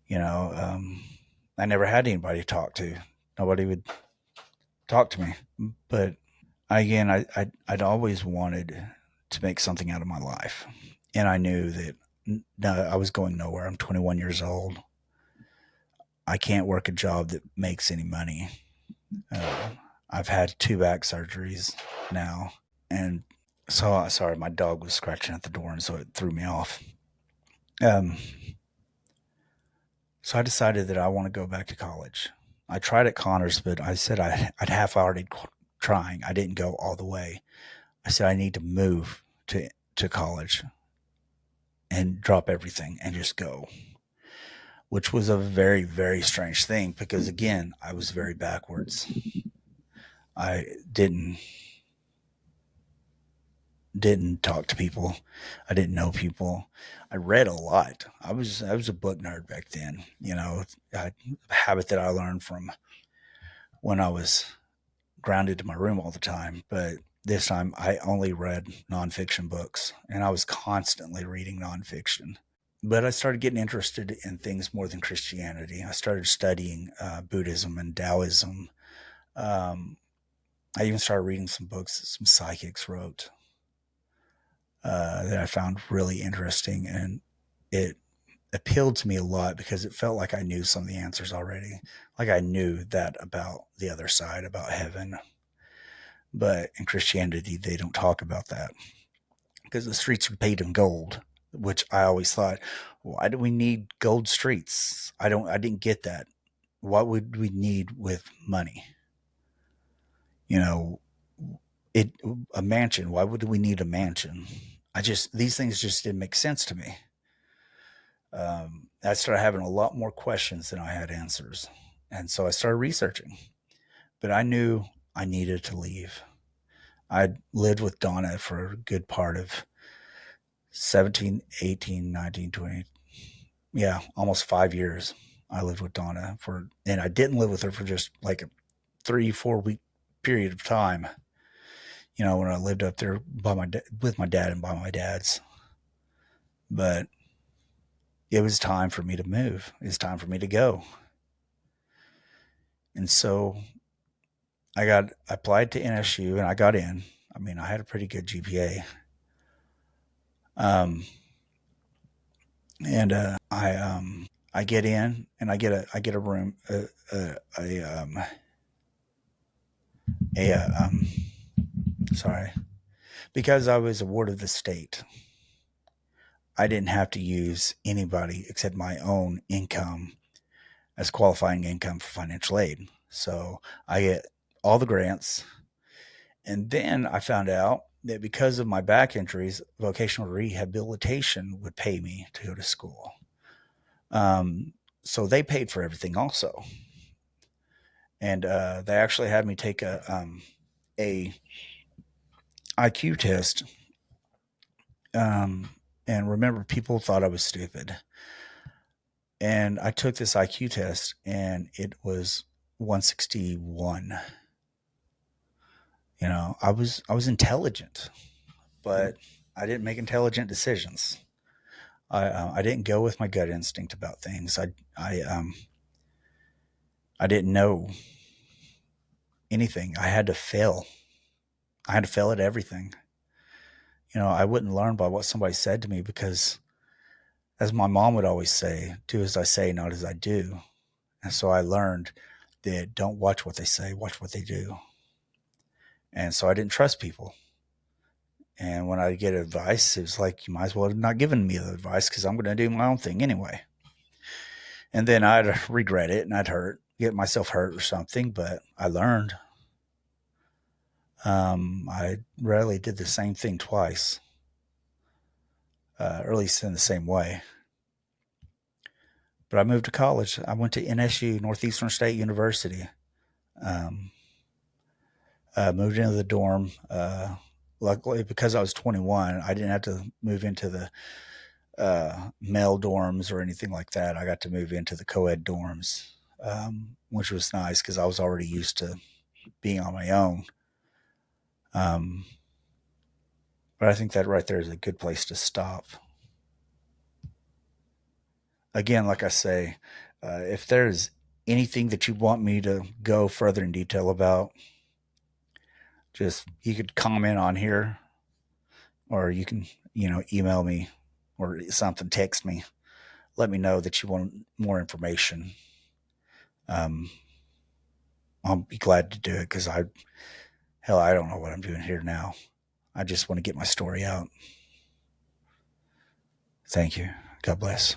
You know, I never had anybody to talk to. Nobody would talk to me. But again, I'd always wanted to make something out of my life, and I knew that no, I was going nowhere. I'm 21 years old. I can't work a job that makes any money. Uh, I've had 2 back surgeries now, and so sorry, my dog was scratching at the door, and so it threw me off. Um, so I decided that I want to go back to college. I tried at Connors, but I said I'd half-hearted trying. I didn't go all the way. I said I need to move to college and drop everything and just go, which was a very, very strange thing because again, I was very backwards. I didn't talk to people. I didn't know people. I read a lot. I was a book nerd back then. A habit that I learned from when I was grounded to my room all the time. But this time, I only read nonfiction books, and I was constantly reading nonfiction. But I started getting interested in things more than Christianity. I started studying Buddhism and Taoism. Um, I even started reading some books that some psychics wrote, that I found really interesting, and it appealed to me a lot because it felt like I knew some of the answers already. Like I knew that about the other side, about heaven. But in Christianity, they don't talk about that because the streets are paved in gold, which I always thought, why do we need gold streets? I didn't get that. What would we need with money? You know, it a mansion. Why would we need a mansion? These things just didn't make sense to me. I started having a lot more questions than I had answers. And so I started researching, but I knew I needed to leave. I'd lived with Donna for a good part of 17, 18, 19, 20. Yeah, almost 5 years. I lived with Donna and I didn't live with her for just like a 3, 4 week period of time. When I lived up there with my dad and by my dad's. But it was time for me to move. It was time for me to go. And so I applied to NSU and I got in. I mean, I had a pretty good GPA. Um, and I get in and I get a room, a sorry, because I was a ward of the state. I didn't have to use anybody except my own income as qualifying income for financial aid. So I get all the grants. And then I found out that because of my back injuries, vocational rehabilitation would pay me to go to school. Um, so they paid for everything also. And they actually had me take a IQ test. Um, and remember, people thought I was stupid. And I took this IQ test, and it was 161. I was intelligent, but I didn't make intelligent decisions. I didn't go with my gut instinct about things. I didn't know anything. I had to fail. I had to fail at everything. I wouldn't learn by what somebody said to me because, as my mom would always say, do as I say, not as I do. And so I learned that don't watch what they say, watch what they do. And so I didn't trust people. And when I get advice, it was like, you might as well have not given me the advice because I'm going to do my own thing anyway. And then I'd regret it and get myself hurt or something, but I learned. I rarely did the same thing twice, or at least in the same way. But I moved to college. I went to NSU, Northeastern State University. Um, Moved into the dorm. Luckily, because I was 21, I didn't have to move into the male dorms or anything like that. I got to move into the co-ed dorms, which was nice because I was already used to being on my own. Um, but I think that right there is a good place to stop. Again, like I say, if there's anything that you want me to go further in detail about, just you could comment on here, or you can, email me or something, text me. Let me know that you want more information. Um, I'll be glad to do it because I don't know what I'm doing here now. I just want to get my story out. Thank you. God bless.